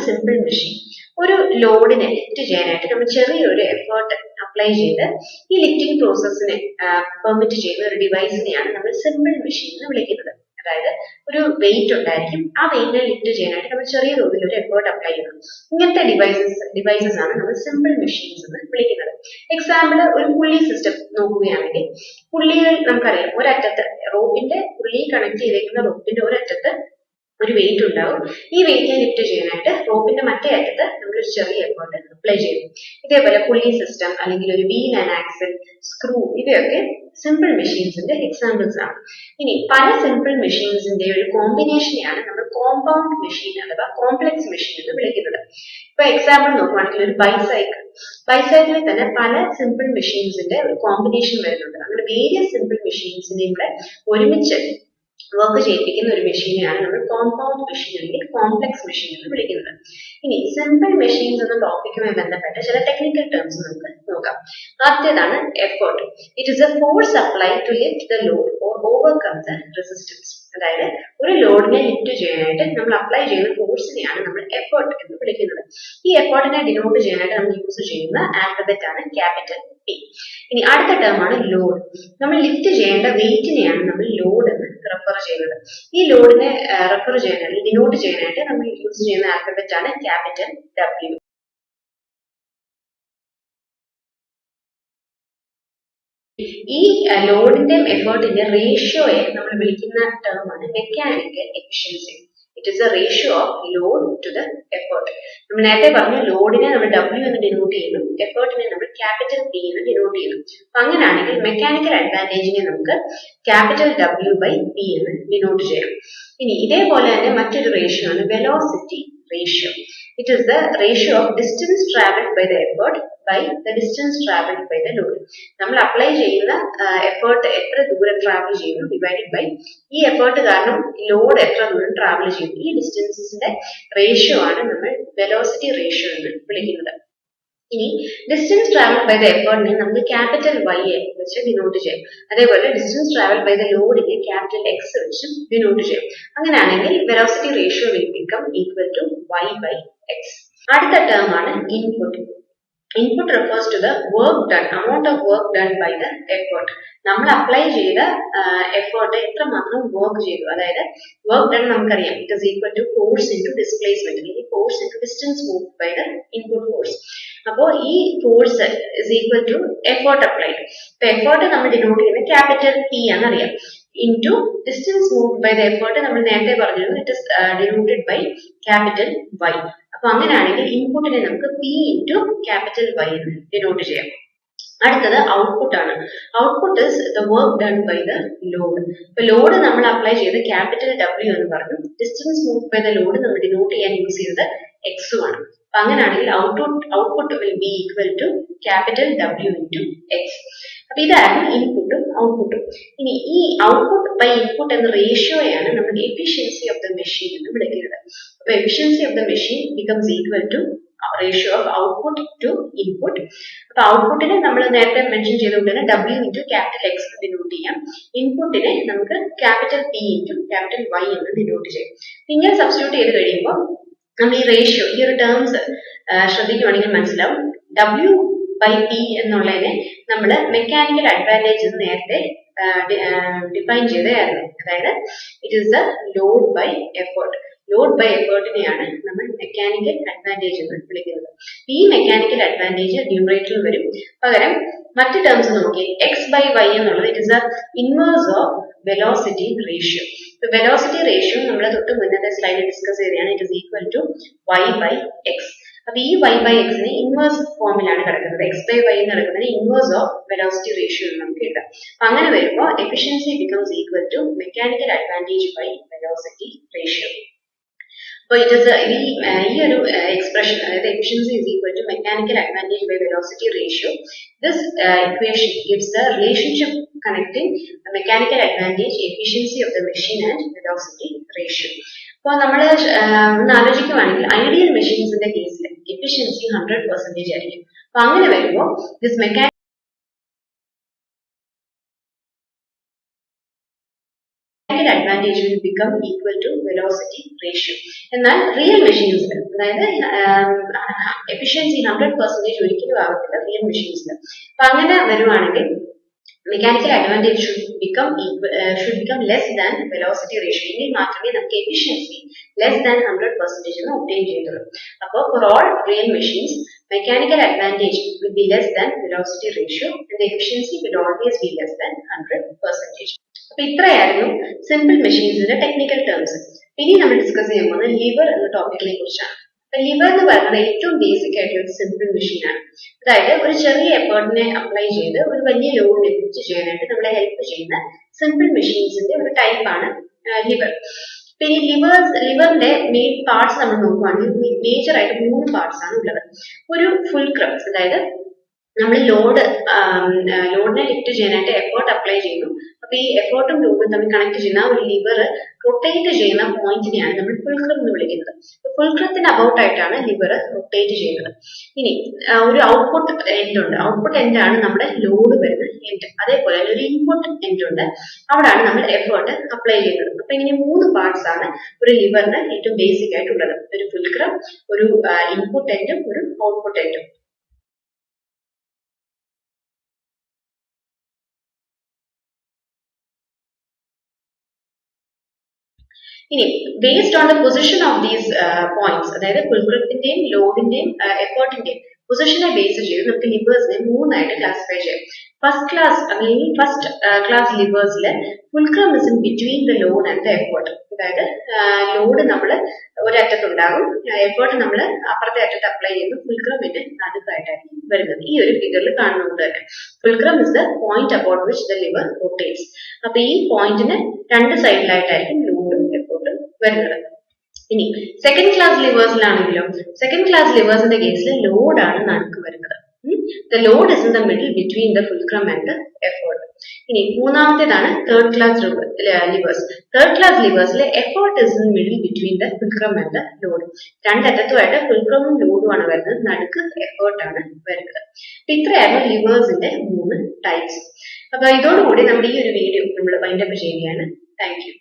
Simple machine. ഒരു ലോഡിനെ lift ചെയ്യാനായിട്ട് നമ്മൾ ചെറിയൊരു എഫേർട്ട് അപ്ലൈ ചെയ്ത് ഈ ലിഫ്റ്റിംഗ് പ്രോസസ്സിനെ പെർമിറ്റ് ചെയ്യുന്ന ഒരു ഡിവൈസിനെയാണ് നമ്മൾ സിമ്പിൾ മെഷീൻ എന്ന് വിളിക്കുന്നത്. അതായത് ഒരു വെയിറ്റ് ഉണ്ടായിരിക്കും, ആ വെയിറ്റിനെ ലിഫ്റ്റ് ചെയ്യാനായിട്ട് നമ്മൾ ചെറിയ തോതിൽ ഒരു എഫേർട്ട് അപ്ലൈ ചെയ്യണം. ഇങ്ങനത്തെ ഡിവൈസസ് ആണ് നമ്മൾ സിമ്പിൾ മെഷീൻസ് എന്ന് വിളിക്കുന്നത്. എക്സാമ്പിൾ, ഒരു പുള്ളി സിസ്റ്റം നോക്കുകയാണെങ്കിൽ, പുള്ളികൾ നമുക്കറിയാം, ഒരറ്റത്ത് റോപ്പിന്റെ പുള്ളി കണക്ട് ചെയ്തേക്കുന്ന റോപ്പിന്റെ ഒരറ്റത്ത് ഒരു വെയിറ്റ് ഉണ്ടാവും. ഈ വെയിറ്റിനെ ലിഫ്റ്റ് ചെയ്യാനായിട്ട് റോപ്പിന്റെ മറ്റേ അറ്റത്ത് നമ്മളൊരു ചെറിയ എഫേർട്ട് അപ്ലൈ ചെയ്യും. ഇതേപോലെ പുള്ളി സിസ്റ്റം അല്ലെങ്കിൽ ഒരു വീൽ ആൻഡ് ആക്സിൽ, സ്ക്രൂ, ഇവയൊക്കെ സിമ്പിൾ മെഷീൻസിന്റെ എക്സാമ്പിൾസ് ആണ്. ഇനി പല സിമ്പിൾ മെഷീൻസിന്റെ ഒരു കോമ്പിനേഷനെയാണ് നമ്മൾ കോമ്പൗണ്ട് മെഷീൻ അഥവാ കോംപ്ലക്സ് മെഷീൻ എന്ന് വിളിക്കുന്നത്. ഇപ്പൊ എക്സാമ്പിൾ നോക്കുകയാണെങ്കിൽ ഒരു ബൈസൈക്കിളിൽ തന്നെ പല സിമ്പിൾ മെഷീൻസിന്റെ ഒരു കോമ്പിനേഷൻ വരുന്നുണ്ട്. അങ്ങനെ വേരിയസ് സിമ്പിൾ മെഷീൻസിനെയും കൂടെ ഒരുമിച്ച് വർക്ക് ചെയ്യിപ്പിക്കുന്ന ഒരു മെഷീനെയാണ് നമ്മൾ കോമ്പൗണ്ട് മെഷീൻ അല്ലെങ്കിൽ കോംപ്ലക്സ് മെഷീൻ എന്ന് വിളിക്കുന്നത്. ഇനി സിമ്പിൾ മെഷീൻസ് എന്ന ടോപ്പിക്കുമായി ബന്ധപ്പെട്ട ചില ടെക്നിക്കൽ ടേംസ് നമുക്ക് നോക്കാം. ആദ്യത്തേതാണ് effort. It is a force apply to lift the load or overcome the resistance. അതായത് ഒരു ലോഡിനെ ലിഫ്റ്റ് ചെയ്യാനായിട്ട് നമ്മൾ അപ്ലൈ ചെയ്യുന്ന ഫോഴ്സിനെയാണ് നമ്മൾ എഫേർട്ട് എന്ന് വിളിക്കുന്നത്. ഈ എഫേർട്ടിനെ ഡിനോട്ട് ചെയ്യാനായിട്ട് നമ്മൾ യൂസ് ചെയ്യുന്ന ആൽഫബറ്റ് ആണ് ക്യാപിറ്റൽ P. ഇനി അടുത്ത ടേം ആണ് ലോഡ്. നമ്മൾ ലിഫ്റ്റ് ചെയ്യേണ്ട വെയിറ്റിനെയാണ് നമ്മൾ ലോഡ് എന്ന് റെഫർ ചെയ്യുന്നത്. ഈ ലോഡിനെ റെഫർ ചെയ്യാൻ അല്ലെങ്കിൽ ഡിനോട്ട് ചെയ്യാനായിട്ട് നമ്മൾ യൂസ് ചെയ്യുന്ന ആൽഫബറ്റ് ആണ് ക്യാപിറ്റൽ W. ഈ ലോഡിന്റെയും എഫേർട്ടിന്റെയും റേഷ്യോയെ നമ്മൾ വിളിക്കുന്ന ടേം ആണ് mechanical efficiency. It is a ratio of load to the effort. നമ്മൾ നേരത്തെ പറഞ്ഞു, ലോഡിനെ നമ്മൾ W എന്ന് ഡിനോട്ട് ചെയ്യുന്നു, എഫേർട്ടിനെ നമ്മൾ ക്യാപിറ്റൽ P എന്ന് ഡിനോട്ട് ചെയ്യുന്നു. അപ്പൊ അങ്ങനെയാണെങ്കിൽ മെക്കാനിക്കൽ അഡ്വാൻറ്റേജിനെ നമുക്ക് ക്യാപിറ്റൽ W ബൈ P എന്ന് ഡിനോട്ട് ചെയ്യാം. ഇനി ഇതേപോലെ തന്നെ മറ്റൊരു റേഷ്യോ ആണ് velocity ratio. It is the ratio of distance travelled by the effort by the distance travelled by the load. നമ്മൾ അപ്ലൈ ചെയ്യുന്ന എഫേർട്ട് എത്ര ദൂരം ട്രാവൽ ചെയ്യുന്നു ഡിവൈഡഡ് ബൈ ഈ എഫേർട്ട് കാരണം ലോഡ് എത്ര ദൂരം ട്രാവൽ ചെയ്യുന്നു. ഈ ഡിസ്റ്റൻസിന്റെ റേഷ്യോ ആണ് നമ്മൾ വെലോസിറ്റി റേഷ്യോ എന്ന് വിളിക്കുന്നത്. ഇനി ഡിസ്റ്റൻസ് ട്രാവൽ ബൈ ദ എഫേർട്ടിനെ നമുക്ക് ക്യാപിറ്റൽ Y വെച്ച് ഡിനോട്ട് ചെയ്യാം. അതേപോലെ ഡിസ്റ്റൻസ് ട്രാവൽ ബൈ ദ ലോഡിനെ ക്യാപിറ്റൽ X വെച്ച് ഡിനോട്ട് ചെയ്യാം. അങ്ങനെയാണെങ്കിൽ velocity ratio will become equal to Y by X. അടുത്ത ടേം ആണ് input. Input refers to the work done, amount of work done by the effort. നമ്മൾ apply ചെയ്ത effort എത്രമാത്രം work ചെയ്തു. അതായത് വർക്ക് ഡൺ നമുക്കറിയാം, it is equal to force into displacement അല്ലെങ്കിൽ force into distance move by the input force. അപ്പോൾ ഈ force is equal to effort applied. ഇപ്പൊ എഫേർട്ട് നമ്മൾ ഡിനോട്ട് ചെയ്യുന്നത് ക്യാപിറ്റൽ P ആണെന്നറിയാം, into distance move by the effort നമ്മൾ നേരത്തെ പറഞ്ഞിരുന്നു, it is denoted by capital Y. അപ്പൊ അങ്ങനെയാണെങ്കിൽ ഇൻപുട്ടിനെ നമുക്ക് P ഇൻടു ക്യാപിറ്റൽ Y എന്ന് ഡിനോട്ട് ചെയ്യാം. അടുത്തത് ഔട്ട്പുട്ട് ആണ്. Output is the work done by the load. ഇപ്പൊ ലോഡ് നമ്മൾ അപ്ലൈ ചെയ്ത് ക്യാപിറ്റൽ W എന്ന് പറഞ്ഞു, distance move by the load നമ്മൾ ഡിനോട്ട് ചെയ്യാൻ യൂസ് ചെയ്തത് X ആണ്. അപ്പൊ അങ്ങനെയാണെങ്കിൽ output will be equal to capital W into X. അപ്പൊ ഇതായിരുന്നു ഇൻപുട്ടും ഔട്ട്പുട്ടും. ഇനി ഈ ഔട്ട്പുട്ട് ബൈ ഇൻപുട്ട് എന്ന റേഷ്യോയാണ് നമ്മൾ എഫിഷ്യൻസി ഓഫ് ദ മെഷീൻ എന്ന് വിളിക്കുന്നത്. അപ്പൊ efficiency of the machine becomes equal to ratio of output to input. അപ്പൊ ഔട്ട്പുട്ടിനെ നമ്മൾ നേരത്തെ മെൻഷൻ ചെയ്തുകൊണ്ട് തന്നെ W ഇൻടു ക്യാപിറ്റൽ X എന്ന് ഡിനോട്ട് ചെയ്യാം. ഇൻപുട്ടിനെ നമുക്ക് capital P into capital Y എന്ന് ഡിനോട്ട് ചെയ്യാം. ഇങ്ങനെ സബ്സ്റ്റിറ്റ്യൂട്ട് ചെയ്ത് കഴിയുമ്പോൾ നമ്മൾ ഈ റേഷ്യോ, ഈ ഒരു ടേംസ് ശ്രദ്ധിക്കുകയാണെങ്കിൽ മനസ്സിലാവും. W ബൈ P എന്നുള്ളതിനെ നമ്മൾ മെക്കാനിക്കൽ അഡ്വാൻറ്റേജ് എന്ന് നേരത്തെ ഡിഫൈൻ ചെയ്തതായിരുന്നു. അതായത് it is the load by effort. Load by എഫേർട്ടിനെയാണ് നമ്മൾ മെക്കാനിക്കൽ അഡ്വാൻറ്റേജ് എന്ന് വിളിക്കുന്നത്. ഈ മെക്കാനിക്കൽ അഡ്വാൻറ്റേജ് ന്യൂമറേറ്ററിൽ വരും. പകരം മറ്റ് ടേംസ് നോക്കി, X ബൈ Y എന്നുള്ളത് it is the inverse of velocity ratio. Velocity ratio നമ്മൾ തൊട്ട് മുന്നത്തെ സ്ലൈഡിൽ ഡിസ്കസ് ചെയ്തതാണ്. It is equal to Y by X. അപ്പൊ ഈ Y ബൈ എക്സിന് ഇൻവേഴ്സ് ഫോമിലാണ് കിടക്കുന്നത്. X ബൈ Y എന്ന് കിടക്കുന്നതിന് ഇൻവേഴ്സ് ഓഫ് വെലോസിറ്റി റേഷ്യോ എന്ന് നമുക്ക് കിട്ടാം. അപ്പൊ അങ്ങനെ വരുമ്പോൾ efficiency becomes equal to mechanical advantage by velocity ratio. അപ്പൊ ഇറ്റ് ഇസ് ഈ ഒരു എക്സ്പ്രഷൻ, അതായത് efficiency is equal to mechanical advantage by velocity ratio. This equation gives the relationship connecting mechanical advantage, efficiency of the machine and velocity ratio. അപ്പോൾ നമ്മൾ ഒന്ന് ആലോചിക്കുവാണെങ്കിൽ ideal മെഷീൻസിന്റെ കേസിൽ efficiency 100% ആയിരിക്കും. അപ്പൊ അങ്ങനെ വരുമ്പോൾ this mechanical advantage will become equal to velocity ratio. എന്നാൽ real മെഷീൻസിൽ, അതായത് എഫിഷ്യൻസി 100% ഒരിക്കലും ആവത്തില്ല റിയൽ മെഷീൻസിൽ. അപ്പൊ അങ്ങനെ വരുവാണെങ്കിൽ mechanical advantage should become less than velocity ratio. എങ്കിൽ മാത്രമേ നമുക്ക് efficiency less than 100% എന്ന് obtain ചെയ്തുള്ളൂ. അപ്പോൾ for all real machines, mechanical advantage will be less than velocity ratio and the efficiency will always be less than 100%. അപ്പോൾ ഇത്രയായിരുന്നു simple മെഷീൻസിന്റെ technical terms. ഇനി നമ്മൾ discuss ചെയ്യാൻ പോകുന്നത് ലിവർ എന്ന ടോപ്പിക്കിനെ കുറിച്ചാണ്. ലിവർ എന്ന് പറയുന്നത് ഏറ്റവും ബേസിക് ആയിട്ടുള്ള ഒരു സിമ്പിൾ മെഷീനാണ്. അതായത് ഒരു ചെറിയ എഫേർട്ടിനെ അപ്ലൈ ചെയ്ത് ഒരു വലിയ ലോഡ് ലിഫ്റ്റ് ചെയ്യാനായിട്ട് നമ്മളെ ഹെൽപ്പ് ചെയ്യുന്ന സിമ്പിൾ മെഷീൻസിന്റെ ഒരു ടൈപ്പാണ് ലിവർ. പിന്നെ ലിവറിന്റെ മെയിൻ പാർട്സ് നമ്മൾ നോക്കുകയാണെങ്കിൽ മേജർ ആയിട്ട് 3 പാർട്സ് ആണ് ഉള്ളത്. ഒരു ഫുൾക്രം, അതായത് നമ്മൾ ലോഡിനെ ലിഫ്റ്റ് ചെയ്യാനായിട്ട് എഫേർട്ട് അപ്ലൈ ചെയ്യുന്നു. അപ്പൊ ഈ എഫേർട്ടും ലോഡും തമ്മിൽ കണക്ട് ചെയ്യുന്ന ഒരു ലിവർ റൊട്ടേറ്റ് ചെയ്യുന്ന പോയിന്റിനെയാണ് നമ്മൾ ഫുൾക്രം എന്ന് വിളിക്കുന്നത്. ഫുൾക്രത്തിന് അബൌട്ട് ആയിട്ടാണ് ലിവർ റൊട്ടേറ്റ് ചെയ്യുന്നത്. ഇനി ഒരു ഔട്ട്പുട്ട് എൻഡ് ഉണ്ട്. ഔട്ട്പുട്ട് എൻഡ് ആണ് നമ്മുടെ ലോഡ് വരുന്ന എൻഡ്. അതേപോലെ ഒരു ഇൻപുട്ട് എൻഡ് ഉണ്ട്. അവിടെയാണ് നമ്മൾ എഫേർട്ട് അപ്ലൈ ചെയ്യുന്നത്. അപ്പൊ ഇങ്ങനെ 3 പാർട്സ് ആണ് ഒരു ലിവറിന് ഏറ്റവും ബേസിക് ആയിട്ടുള്ളത്. ഒരു ഫുൾക്രം, ഒരു ഇൻപുട്ട് എൻഡും ഒരു ഔട്ട്പുട്ട് എൻഡും. ഇനി based on the position of these points, അതായത് ഫുൾക്രത്തിന്റെയും ലോഡിന്റെയും എഫേർട്ടിന്റെയും പൊസിഷനെ ബേസ് ചെയ്ത് നമുക്ക് ലിവേഴ്സിനെ 3 ആയിട്ട് ക്ലാസിഫൈ ചെയ്യാം. ഫസ്റ്റ് ക്ലാസ് ലിവേഴ്സിൽ fulcrum is in between the load and the effort. അതായത് ലോഡ് നമ്മൾ ഒരറ്റത്തുണ്ടാകും, എഫേർട്ട് നമ്മൾ അപ്പുറത്തെ അറ്റത്ത് അപ്ലൈ ചെയ്യുന്നു. ഫുൾക്രമിന് നടുക്കായിട്ടായിരിക്കും വരുന്നത്. ഈ ഒരു ഫിഗറിൽ കാണുന്നത് തന്നെ fulcrum is the point about which the liver rotates. അപ്പൊ ഈ പോയിന്റിന് 2 സൈഡിലായിട്ടായിരിക്കും ലോഡും എഫേർട്ടും വരുന്നത്. ഇനി സെക്കൻഡ് ക്ലാസ് ലിവേഴ്സിലാണെങ്കിലോ, സെക്കൻഡ് ക്ലാസ് ലിവേഴ്സിന്റെ കേസിൽ ലോഡാണ് നടുക്ക് വരുന്നത്. The load is in the middle between the fulcrum and the effort. ഇനി മൂന്നാമത്തേതാണ് third class levers. Third class ലിവേഴ്സിലെ effort is in the middle between the fulcrum and the load. രണ്ടറ്റത്തുമായിട്ട് ഫുൾക്രമും ലോഡും ആണ് വരുന്നത്, നടുക്ക് എഫേർട്ട് ആണ് വരുന്നത്. അപ്പൊ ഇത്രയായിരുന്നു ലിവേഴ്സിന്റെ 3 ടൈപ്സ്. അപ്പൊ ഇതോടുകൂടി നമ്മുടെ ഈ ഒരു വീഡിയോ നമ്മൾ വൈൻഡ് അപ്പ് ചെയ്യുകയാണ്. Thank you.